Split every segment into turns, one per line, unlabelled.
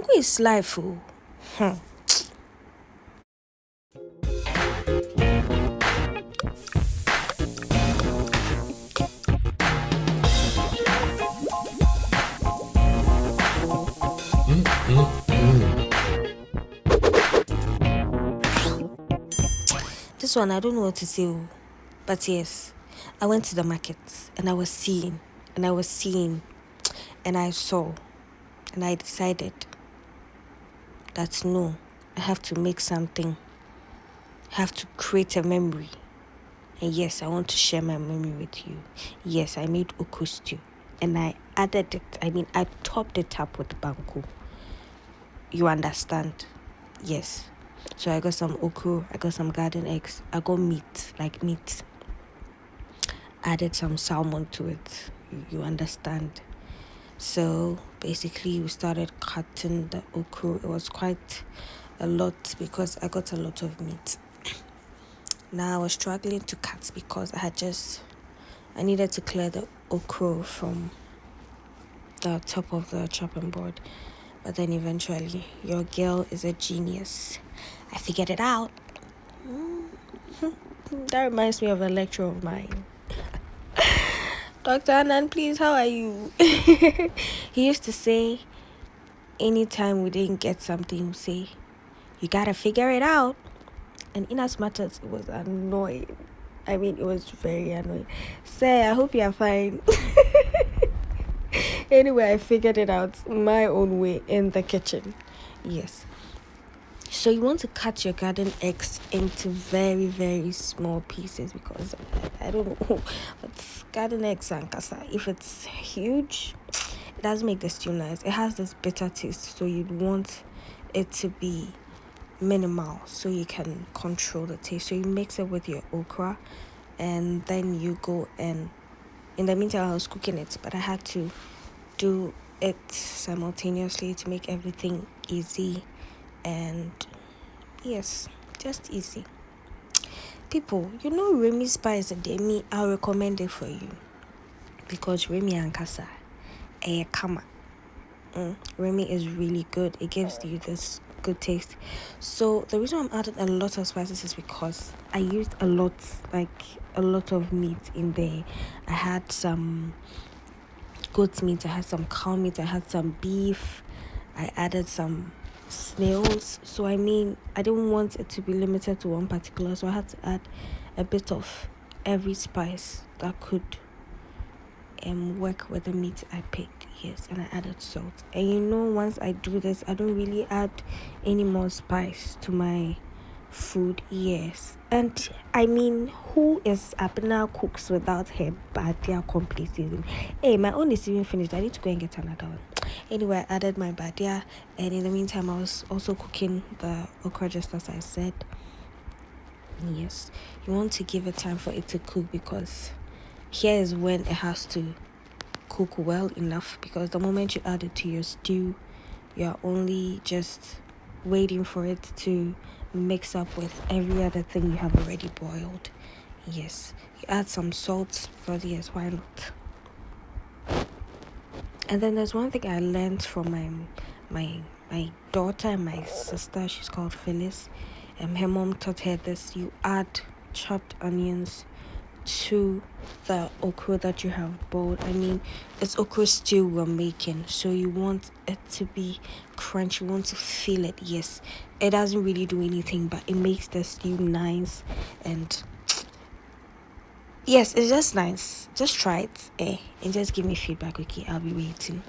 Banku is life. Oh. Hmm. This one, I don't know what to say. Oh. But yes, I went to the market and I was seeing and I was seeing and I saw and I decided that no, I have to make something, I have to create a memory. And yes, I want to share my memory with you. Yes, I made okra stew and I added it. I topped it up with banku. You understand? Yes. So I got some okra, I got some garden eggs, I got meat, like meat. Added some salmon to it. You understand? So basically, we started cutting the okra. It was quite a lot because I got a lot of meat. Now I was struggling to cut because I needed to clear the okra from the top of the chopping board. But then eventually, your girl is a genius. I figured it out. That reminds me of a lecture of mine. Dr. Anand, please, how are you? He used to say, anytime we didn't get something, he would say, you gotta figure it out. And in as much as it was annoying, it was very annoying. Say, I hope you're fine. Anyway, I figured it out my own way in the kitchen. Yes. So you want to cut your garden eggs into very, very small pieces because I don't know, but garden eggs and kasa, if it's huge, it doesn't make the stew nice. It has this bitter taste, so you'd want it to be minimal so you can control the taste. So you mix it with your okra and then you go and in the meantime I was cooking it, but I had to do it simultaneously to make everything easy and yes, just easy. People, you know Remy Spice and I'll recommend it for you because Remy and Kasa, kama. Remy is really good. It gives you this good taste. So the reason I'm adding a lot of spices is because I used a lot of meat in there. I had some goat meat, I had some cow meat, I had some beef, I added some snails. So I didn't want it to be limited to one particular, so I had to add a bit of every spice that could work with the meat I picked. Yes, and I added salt. And once I do this, I don't really add any more spice to my food. Yes, and who is Abner cooks without her badia complete season? Hey, my own is even finished. I need to go and get another one. Anyway, I added my badia, and in the meantime I was also cooking the okra just as I said. Yes, you want to give it time for it to cook because here is when it has to cook well enough, because the moment you add it to your stew, you're only just waiting for it to mix up with every other thing you have already boiled. Yes, you add some salt because yes, why not? And then there's one thing I learned from my daughter and my sister. She's called Phyllis. Her mom taught her this. You add chopped onions to the okra that you have boiled. It's okra stew we're making, so you want it to be crunchy. You want to feel it. Yes, it doesn't really do anything, but it makes the stew nice. And yes, it's just nice. Just try it, and just give me feedback. Okay, I'll be waiting.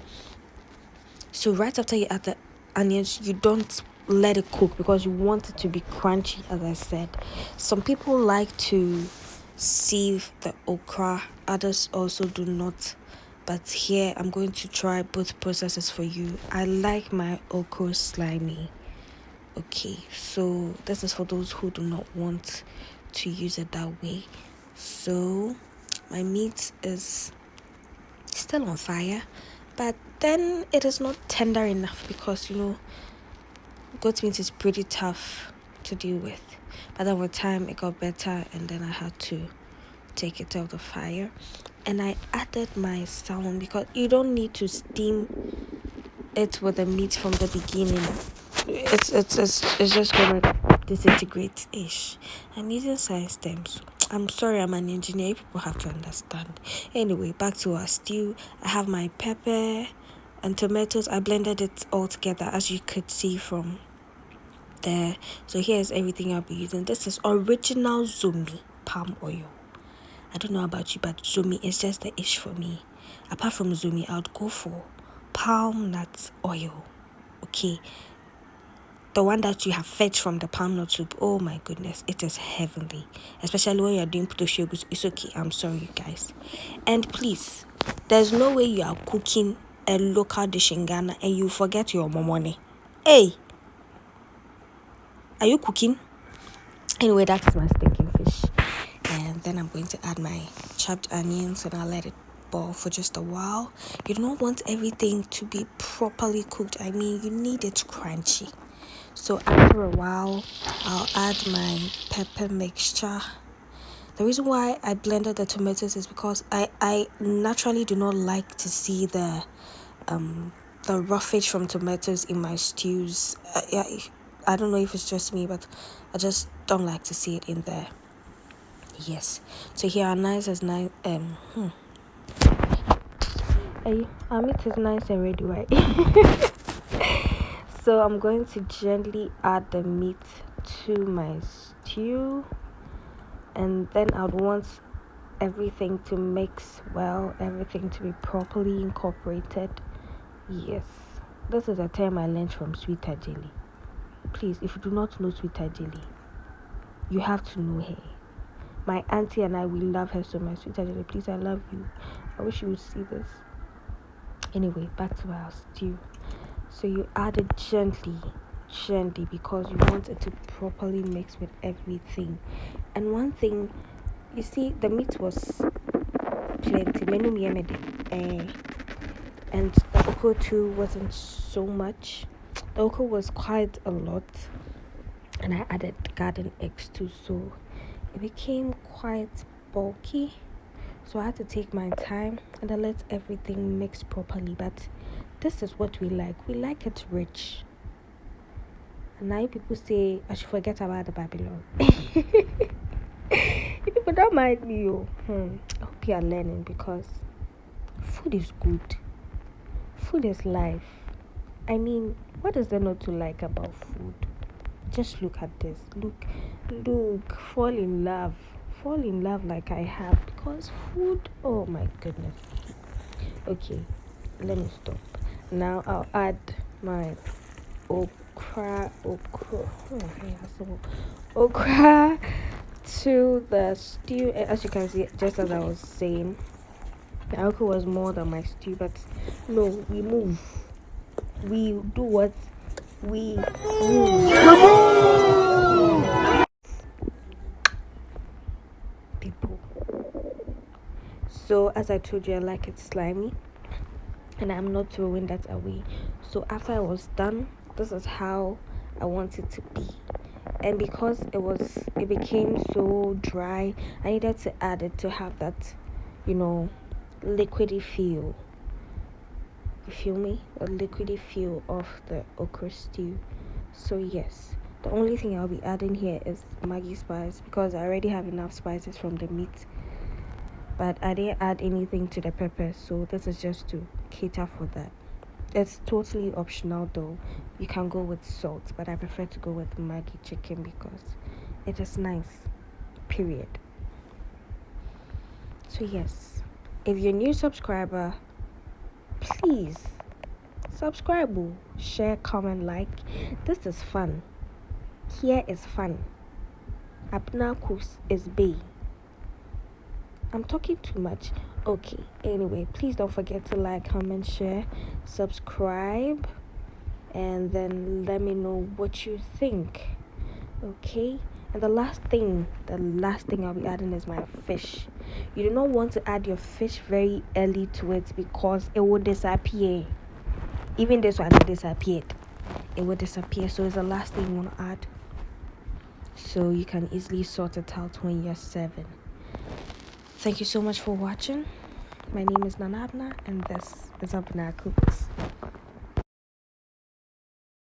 So right after you add the onions, you don't let it cook because you want it to be crunchy. As I said, some people like to sieve the okra, others also do not, but here I'm going to try both processes for you. I like my okra slimy. Okay, so this is for those who do not want to use it that way. So my meat is still on fire, but then it is not tender enough because goat meat is pretty tough to deal with. But over time it got better, and then I had to take it off the fire, and I added my salmon because you don't need to steam it with the meat from the beginning, it's just gonna disintegrate ish. I'm using science terms. I'm sorry, I'm an engineer. You people have to understand. Anyway, back to our stew. I have my pepper and tomatoes. I blended it all together, as you could see from there. So here's everything I'll be using. This is original Zumi palm oil. I don't know about you, but Zumi is just the ish for me. Apart from Zumi, I would go for palm nut oil. Okay, the one that you have fetched from the palm nut soup. Oh my goodness, it is heavenly. Especially when you're doing potoshogus. It's okay. I'm sorry, you guys. And please, there's no way you are cooking a local dish in Ghana and you forget your momone. Hey, are you cooking? Anyway, that is my stinking fish. And then I'm going to add my chopped onions and I'll let it boil for just a while. You don't want everything to be properly cooked. I mean, you need it crunchy. So after a while, I'll add my pepper mixture. The reason why I blended the tomatoes is because I naturally do not like to see the roughage from tomatoes in my stews. I don't know if it's just me, but I just don't like to see it in there. Yes. So here our nice as nice our meat is nice and ready, right? So I'm going to gently add the meat to my stew, and then I'd want everything to mix well, everything to be properly incorporated. Yes, this is a term I learned from Sweeter Jelly. Please, if you do not know Sweeter Jelly, you have to know her. My auntie and I, we love her so much. Sweeter Jelly, please, I love you. I wish you would see this. Anyway, back to our stew. So you add it gently because you want it to properly mix with everything. And one thing, you see, the meat was plenty, and the okra too wasn't so much. The okra was quite a lot, and I added garden eggs too, so it became quite bulky. So I had to take my time and I let everything mix properly. But this is what we like. We like it rich. And now people say I should forget about the Babylon. You people don't mind me. I hope you are learning, because food is good. Food is life. I mean, what is there not to like about food? Just look at this. Look, fall in love like I have, because food, oh my goodness. Okay, let me stop. Now I'll add my okra to the stew. As you can see, just as I was saying, the okra was more than my stew, but no, we do what we people. So as I told you, I like it slimy, and I'm not throwing that away. So after I was done, this is how I want it to be. And because it became so dry, I needed to add it to have that, liquidy feel. You feel me? The liquidy feel of the okra stew. So yes, the only thing I'll be adding here is Maggi spice, because I already have enough spices from the meat. But I didn't add anything to the pepper, so this is just to cater for that. It's totally optional though. You can go with salt, but I prefer to go with Maggi chicken because it is nice. Period. So yes, if you're a new subscriber, please subscribe, share, comment, like. This is fun. Here is fun. Abnakus is bay. I'm talking too much. Okay, anyway, please don't forget to like, comment, share, subscribe, and then let me know what you think. Okay, and the last thing I'll be adding is my fish. You do not want to add your fish very early to it, because it will disappear. Even this one disappeared. It will disappear. So it's the last thing you want to add, so you can easily sort it out when you're serving. Thank you so much for watching. My name is Nana Abna, and this is Abna Cooks.